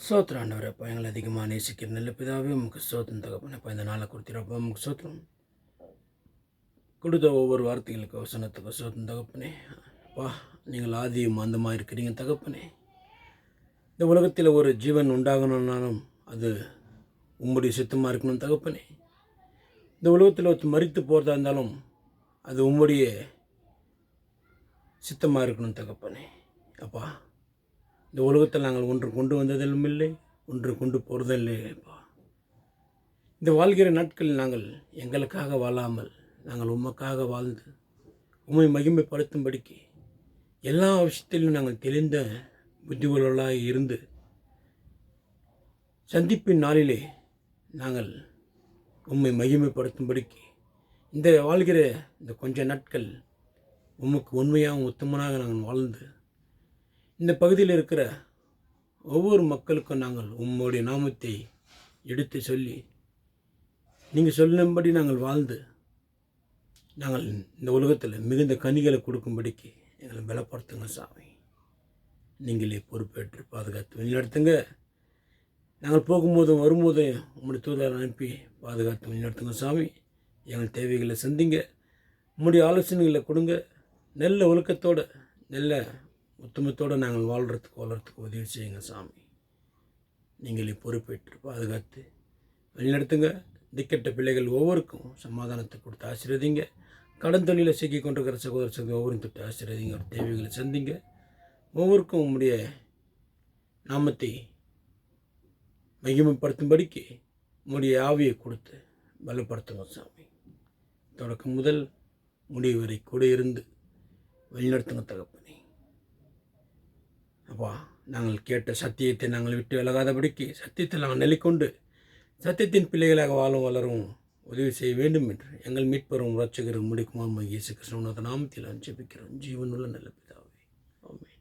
சோத்திரம் ஆண்டவரப்பா, எங்களை அதிகமாக நேசிக்கிற நல்ல பிதாவே, உமக்கு சோத்திரம் தகப்பனப்பா. இந்த நாளை கொடுத்திரப்பா, உமக்கு சோத்திரம். கொடுத்த ஒவ்வொரு வார்த்தைகளுக்கு வசனத்துக்கு சோத்திரம் தகப்பனே. அப்பா, நீங்கள் ஆதியும் அந்தமாக இருக்கிறீங்க தகப்பனே. இந்த உலகத்தில் ஒரு ஜீவன் உண்டாகணும்னாலும் அது உம்முடைய சித்தமாக இருக்கணும் தகப்பனே. இந்த உலகத்தில் ஒருத்தர் மரித்து போகிறதா இருந்தாலும் அது உம்முடைய சித்தமாக இருக்கணும் தகப்பனே. அப்பா, இந்த உலகத்தில் நாங்கள் ஒன்று கொண்டு வந்ததிலும் இல்லை, ஒன்று கொண்டு போகிறதில்லைப்பா. இந்த வாழ்கிற நாட்களில் நாங்கள் எங்களுக்காக வாழாமல் நாங்கள் உமக்காக வாழ்ந்து உம்மை மகிமைப்படுத்தும்படிக்கு எல்லா விஷயத்திலும் நாங்கள் தெளிந்த புத்திகளோடாக இருந்து சந்திப்பின் நாளிலே நாங்கள் உம்மை மகிமைப்படுத்தும்படிக்கு இந்த வாழ்கிற இந்த கொஞ்ச நாட்கள் உமக்கு உண்மையாக உத்தமனாக நாங்கள் வாழ்ந்து இந்த பகுதியில் இருக்கிற ஒவ்வொரு மக்களுக்கும் நாங்கள் உம்முடைய நாமத்தை எடுத்து சொல்லி நீங்கள் சொல்லும்படி நாங்கள் வாழ்ந்து நாங்கள் இந்த உலகத்தில் மிகுந்த கனிகளை கொடுக்கும்படிக்கு எங்களை பலப்படுத்துங்க சாமி. நீங்களே பொறுப்பேற்று பாதுகாத்து வழிநடத்துங்க. நாங்கள் போகும்போதும் வரும்போதும் உம்முடைய தூதரை அனுப்பி பாதுகாத்து வழிநடத்துங்க சாமி. எங்கள் தேவைகளை சந்திங்க, உம்முடைய ஆலோசனைகளை கொடுங்க. நல்ல ஒழுக்கத்தோடு நல்ல உத்தமத்தோடு நாங்கள் வளர்கிறதுக்கு உதவி செய்யுங்க சாமி. நீங்களே பொறுப்பேற்று பாதுகாத்து வழிநடத்துங்க. திக்கெட்ட பிள்ளைகள் ஒவ்வொருக்கும் சமாதானத்தை கொடுத்து ஆசீர்வதிங்க. கடன் தொழிலை சிக்கி கொண்டிருக்கிற சகோதர ஒவ்வொரு தொட்டு ஆசீர்வதிங்க. ஒரு தேவைகளை சந்திங்க. ஒவ்வொருக்கும் உம்முடைய நாமத்தை மகிமைப்படுத்தும்படிக்கு உம்முடைய ஆவியை கொடுத்து பலப்படுத்துங்க சாமி. தொடக்கம் முதல் முடிவு வரை கூட இருந்து வழிநடத்துங்க தகப்பனே. அப்பா, நாங்கள் கேட்ட சத்தியத்தை நாங்கள் விட்டு விலகாதபடிக்கு சத்தியத்தில் நாங்கள் நிலைக்கொண்டு சத்தியத்தின் பிள்ளைகளாக வாழும் வளரும் உதவி செய்ய வேண்டும் என்று எங்கள் மீட்பரும் இரட்சகரும் முடிக்குமாம் இயேசு கிறிஸ்துவின் நாமத்தில் ஜெபிக்கிறோம். ஜீவனுள்ள நல்ல பிதாவே, ஆமென்.